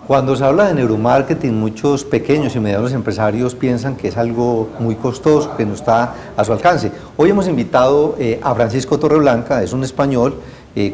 Cuando se habla de neuromarketing, muchos pequeños y medianos empresarios piensan que es algo muy costoso, que no está a su alcance. Hoy hemos invitado a Francisco Torreblanca, es un español,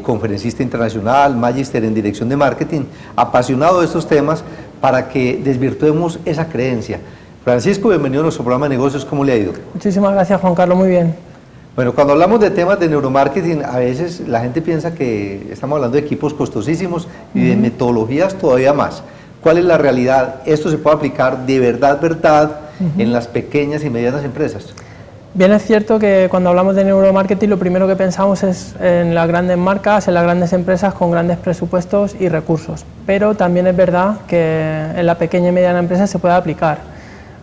conferencista internacional, magíster en dirección de marketing, apasionado de estos temas, para que desvirtuemos esa creencia. Francisco, bienvenido a nuestro programa de negocios, ¿cómo le ha ido? Muchísimas gracias, Juan Carlos, muy bien. Bueno, cuando hablamos de temas de neuromarketing, a veces la gente piensa que estamos hablando de equipos costosísimos y de metodologías todavía más. ¿Cuál es la realidad? ¿Esto se puede aplicar de verdad en las pequeñas y medianas empresas? Bien, es cierto que cuando hablamos de neuromarketing lo primero que pensamos es en las grandes marcas, en las grandes empresas con grandes presupuestos y recursos. Pero también es verdad que en la pequeña y mediana empresa se puede aplicar.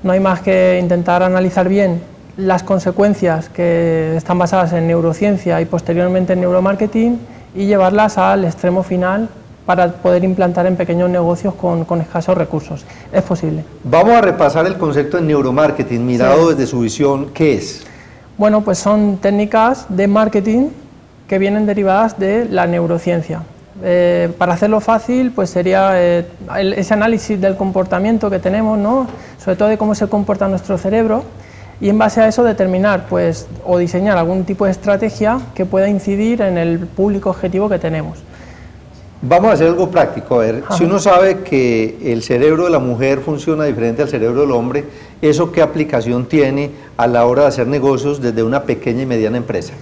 No hay más que intentar analizar bien las consecuencias que están basadas en neurociencia y posteriormente en neuromarketing y llevarlas al extremo final para poder implantar en pequeños negocios con escasos recursos. Es posible. Vamos a repasar el concepto de neuromarketing, mirado desde su visión, ¿qué es? Bueno, pues son técnicas de marketing que vienen derivadas de la neurociencia. Para hacerlo fácil, pues sería ese análisis del comportamiento que tenemos, ¿no? Sobre todo de cómo se comporta nuestro cerebro, y en base a eso determinar pues, o diseñar algún tipo de estrategia que pueda incidir en el público objetivo que tenemos. Vamos a hacer algo práctico. A ver, si uno sabe que el cerebro de la mujer funciona diferente al cerebro del hombre, ¿eso qué aplicación tiene a la hora de hacer negocios desde una pequeña y mediana empresa?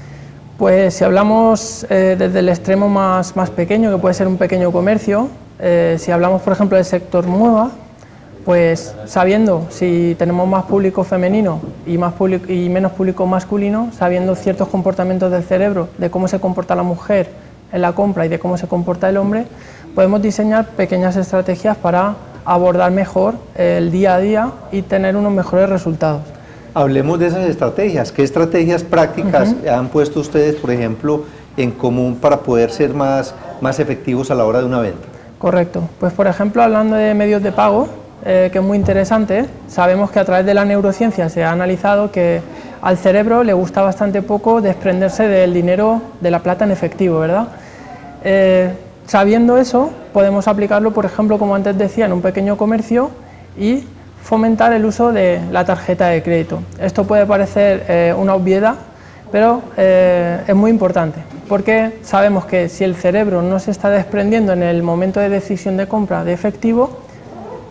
Pues si hablamos desde el extremo más pequeño, que puede ser un pequeño comercio, si hablamos por ejemplo del sector moda, pues sabiendo si tenemos más público femenino y menos público masculino, sabiendo ciertos comportamientos del cerebro, de cómo se comporta la mujer en la compra y de cómo se comporta el hombre, podemos diseñar pequeñas estrategias para abordar mejor el día a día y tener unos mejores resultados. Hablemos de esas estrategias. ¿Qué estrategias prácticas han puesto ustedes, por ejemplo, en común para poder ser más efectivos a la hora de una venta? Correcto. Pues por ejemplo, hablando de medios de pago, que es muy interesante, sabemos que a través de la neurociencia se ha analizado que al cerebro le gusta bastante poco desprenderse del dinero, de la plata en efectivo, ¿verdad? Sabiendo eso, podemos aplicarlo, por ejemplo, como antes decía, en un pequeño comercio y fomentar el uso de la tarjeta de crédito. Esto puede parecer una obviedad, pero es muy importante, porque sabemos que si el cerebro no se está desprendiendo en el momento de decisión de compra de efectivo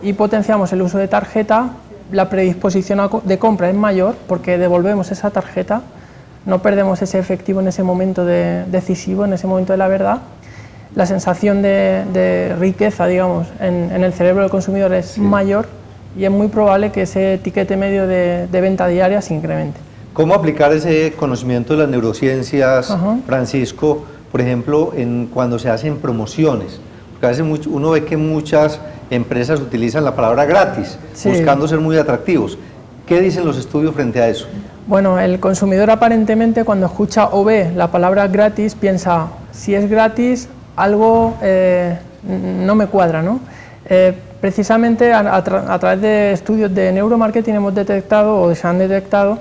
y potenciamos el uso de tarjeta, la predisposición de compra es mayor porque devolvemos esa tarjeta, no perdemos ese efectivo en ese momento decisivo, en ese momento de la verdad. La sensación de riqueza, digamos, en el cerebro del consumidor es mayor y es muy probable que ese tiquete medio de venta diaria se incremente. ¿Cómo aplicar ese conocimiento de las neurociencias, Francisco, por ejemplo, cuando se hacen promociones? Porque a veces uno ve que muchas empresas utilizan la palabra gratis, buscando ser muy atractivos. ¿Qué dicen los estudios frente a eso? Bueno, el consumidor aparentemente cuando escucha o ve la palabra gratis piensa, si es gratis, algo no me cuadra, ¿no? Precisamente a través de estudios de neuromarketing hemos detectado, o se han detectado,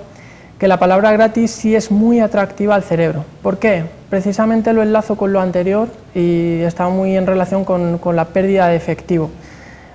que la palabra gratis sí es muy atractiva al cerebro. ¿Por qué? Precisamente lo enlazo con lo anterior y está muy en relación con la pérdida de efectivo.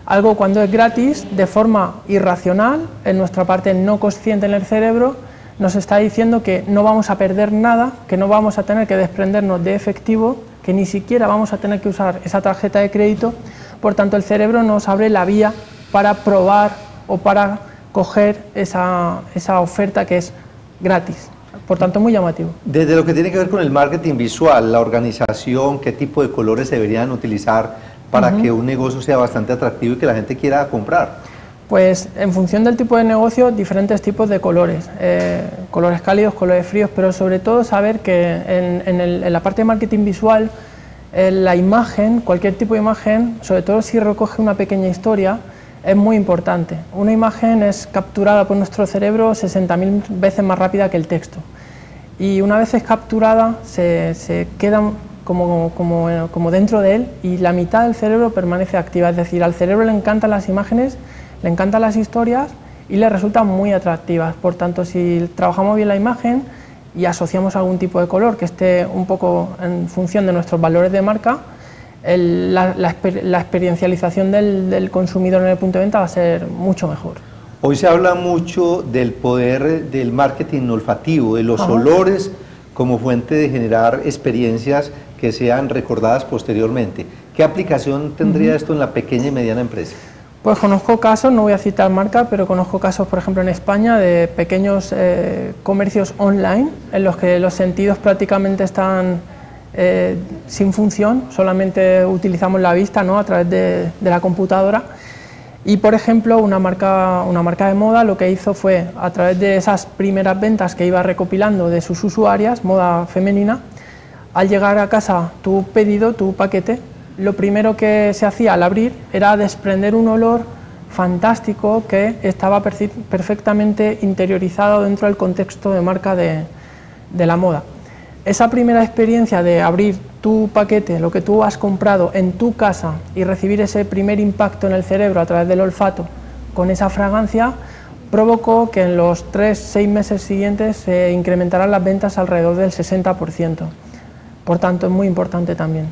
Algo cuando es gratis, de forma irracional, en nuestra parte no consciente en el cerebro, nos está diciendo que no vamos a perder nada, que no vamos a tener que desprendernos de efectivo, que ni siquiera vamos a tener que usar esa tarjeta de crédito. Por tanto, el cerebro nos abre la vía para probar o para coger esa oferta que es gratis. Por tanto, muy llamativo. Desde lo que tiene que ver con el marketing visual, la organización, qué tipo de colores se deberían utilizar para que un negocio sea bastante atractivo y que la gente quiera comprar. Pues en función del tipo de negocio, diferentes tipos de colores, colores cálidos, colores fríos, pero sobre todo saber que en la parte de marketing visual, la imagen, cualquier tipo de imagen, sobre todo si recoge una pequeña historia, es muy importante. Una imagen es capturada por nuestro cerebro 60.000 veces más rápida que el texto. Y una vez es capturada, se queda como dentro de él y la mitad del cerebro permanece activa. Es decir, al cerebro le encantan las imágenes, le encantan las historias y le resultan muy atractivas. Por tanto, si trabajamos bien la imagen y asociamos algún tipo de color que esté un poco en función de nuestros valores de marca, la experiencialización del consumidor en el punto de venta va a ser mucho mejor. Hoy se habla mucho del poder del marketing olfativo, de los olores como fuente de generar experiencias que sean recordadas posteriormente. ¿Qué aplicación tendría esto en la pequeña y mediana empresa? Pues conozco casos, no voy a citar marca, pero conozco casos, por ejemplo, en España de pequeños comercios online en los que los sentidos prácticamente están sin función, solamente utilizamos la vista, ¿no?, a través de la computadora. Y, por ejemplo, una marca de moda lo que hizo fue, a través de esas primeras ventas que iba recopilando de sus usuarias, moda femenina, al llegar a casa tu pedido, tu paquete, lo primero que se hacía al abrir era desprender un olor fantástico que estaba perfectamente interiorizado dentro del contexto de marca de la moda. Esa primera experiencia de abrir tu paquete, lo que tú has comprado en tu casa y recibir ese primer impacto en el cerebro a través del olfato con esa fragancia, provocó que en los 3-6 meses siguientes se incrementaran las ventas alrededor del 60%. Por tanto, es muy importante también.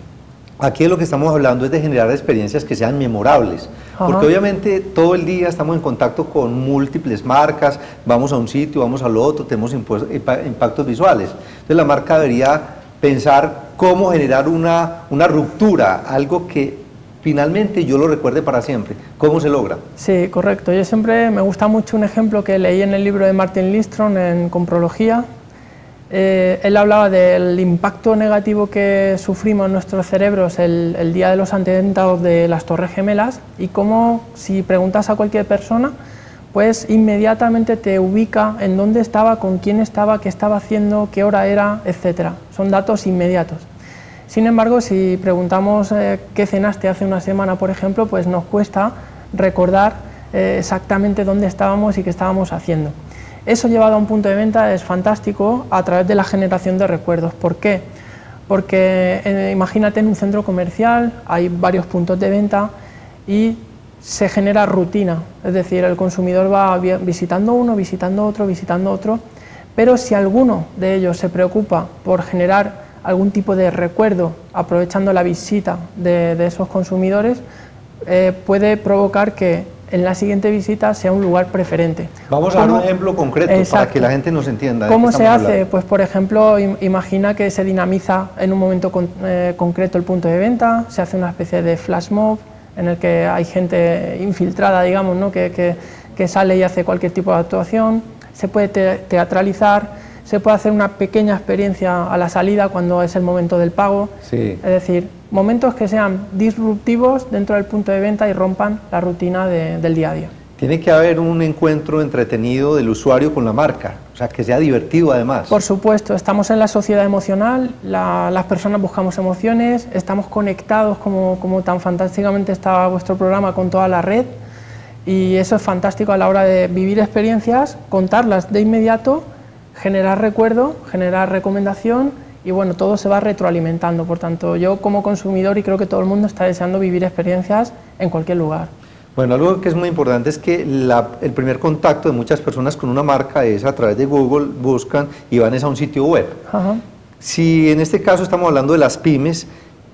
Aquí lo que estamos hablando es de generar experiencias que sean memorables, porque obviamente todo el día estamos en contacto con múltiples marcas, vamos a un sitio, vamos al otro, tenemos impactos visuales. Entonces la marca debería pensar cómo generar una ruptura, algo que finalmente yo lo recuerde para siempre. ¿Cómo se logra? Sí, correcto. Yo siempre me gusta mucho un ejemplo que leí en el libro de Martin Lindstrom en Comprología. Él hablaba del impacto negativo que sufrimos en nuestros cerebros el día de los atentados de las Torres Gemelas y cómo, si preguntas a cualquier persona, pues inmediatamente te ubica en dónde estaba, con quién estaba, qué estaba haciendo, qué hora era, etc. Son datos inmediatos. Sin embargo, si preguntamos qué cenaste hace una semana, por ejemplo, pues nos cuesta recordar exactamente dónde estábamos y qué estábamos haciendo. Eso llevado a un punto de venta es fantástico a través de la generación de recuerdos. ¿Por qué? Porque imagínate en un centro comercial, hay varios puntos de venta y se genera rutina, es decir, el consumidor va visitando uno, visitando otro, pero si alguno de ellos se preocupa por generar algún tipo de recuerdo aprovechando la visita de esos consumidores, puede provocar que en la siguiente visita sea un lugar preferente. Vamos a dar un ejemplo concreto para que la gente nos entienda. ¿Cómo se hace? Pues, por ejemplo, imagina que se dinamiza en un momento concreto el punto de venta, se hace una especie de flash mob en el que hay gente infiltrada, digamos, ¿no?, que sale y hace cualquier tipo de actuación, se puede teatralizar, se puede hacer una pequeña experiencia a la salida cuando es el momento del pago, es decir, momentos que sean disruptivos dentro del punto de venta y rompan la rutina del día a día. Tiene que haber un encuentro entretenido del usuario con la marca, o sea, que sea divertido además. Por supuesto, estamos en la sociedad emocional, las personas buscamos emociones, estamos conectados como tan fantásticamente está vuestro programa con toda la red y eso es fantástico a la hora de vivir experiencias, contarlas de inmediato, generar recuerdo, generar recomendación y bueno, todo se va retroalimentando. Por tanto, yo como consumidor y creo que todo el mundo está deseando vivir experiencias en cualquier lugar. Bueno, algo que es muy importante es que el primer contacto de muchas personas con una marca es a través de Google, buscan y van a un sitio web. Si en este caso estamos hablando de las pymes,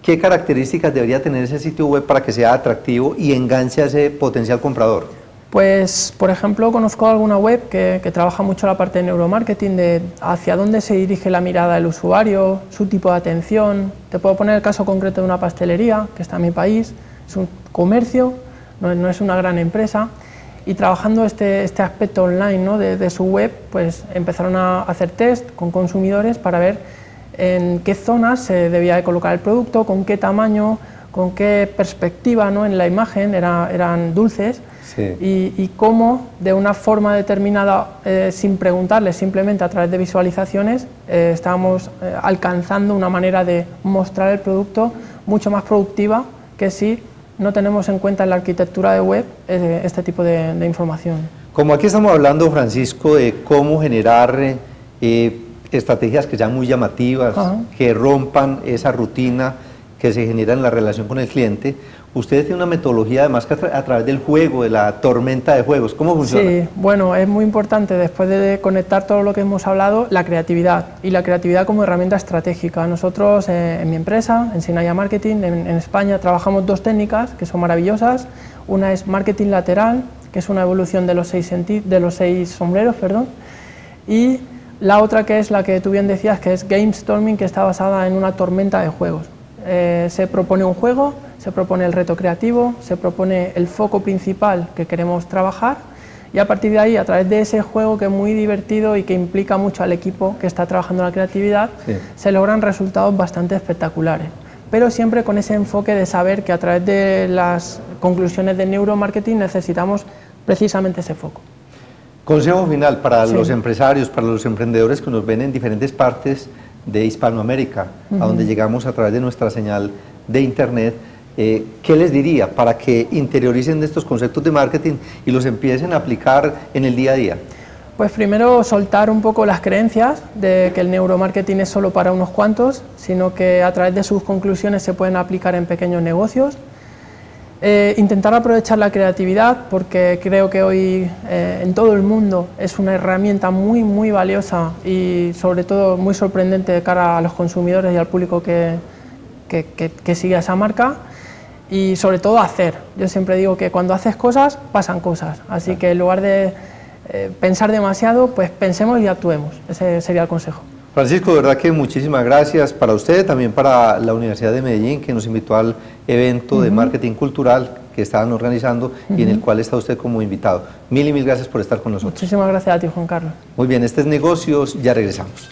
¿qué características debería tener ese sitio web para que sea atractivo y enganche a ese potencial comprador? Pues, por ejemplo, conozco alguna web que trabaja mucho la parte de neuromarketing, de hacia dónde se dirige la mirada del usuario, su tipo de atención. Te puedo poner el caso concreto de una pastelería que está en mi país, es un comercio, no es una gran empresa, y trabajando este aspecto online, ¿no?, de su web, pues empezaron a hacer test con consumidores para ver en qué zonas se debía de colocar el producto, con qué tamaño, con qué perspectiva, ¿no?, en la imagen, eran dulces, y cómo de una forma determinada, sin preguntarles, simplemente a través de visualizaciones, estábamos alcanzando una manera de mostrar el producto mucho más productiva que si no tenemos en cuenta en la arquitectura de web este tipo de información. Como aquí estamos hablando, Francisco, de cómo generar estrategias que sean muy llamativas, que rompan esa rutina que se genera en la relación con el cliente, Ustedes tienen una metodología además que a través del juego, de la tormenta de juegos. ¿Cómo funciona? Sí, bueno, es muy importante después de conectar todo lo que hemos hablado, la creatividad y la creatividad como herramienta estratégica. Nosotros en mi empresa, en Sinaya Marketing, en España, trabajamos dos técnicas que son maravillosas. Una es marketing lateral, que es una evolución de los seis sombreros, perdón, y la otra que es la que tú bien decías, que es game storming, que está basada en una tormenta de juegos. Se propone un juego, se propone el reto creativo, se propone el foco principal que queremos trabajar y a partir de ahí, a través de ese juego que es muy divertido y que implica mucho al equipo que está trabajando la creatividad, sí, se logran resultados bastante espectaculares, pero siempre con ese enfoque de saber que a través de las conclusiones de neuromarketing necesitamos precisamente ese foco. Consejo final para los empresarios, para los emprendedores que nos ven en diferentes partes de Hispanoamérica, a donde llegamos a través de nuestra señal de internet, ¿qué les diría para que interioricen estos conceptos de marketing y los empiecen a aplicar en el día a día? Pues primero soltar un poco las creencias de que el neuromarketing es solo para unos cuantos, sino que a través de sus conclusiones se pueden aplicar en pequeños negocios. Intentar aprovechar la creatividad, porque creo que hoy en todo el mundo es una herramienta muy valiosa y sobre todo muy sorprendente de cara a los consumidores y al público que sigue a esa marca, y sobre todo hacer. Yo siempre digo que cuando haces cosas, pasan cosas, así que en lugar de pensar demasiado, pues pensemos y actuemos. Ese sería el consejo. Francisco, de verdad que muchísimas gracias para usted, también para la Universidad de Medellín, que nos invitó al evento de marketing cultural que estaban organizando y en el cual está usted como invitado. Mil y mil gracias por estar con nosotros. Muchísimas gracias a ti, Juan Carlos. Muy bien, este es Negocios, ya regresamos.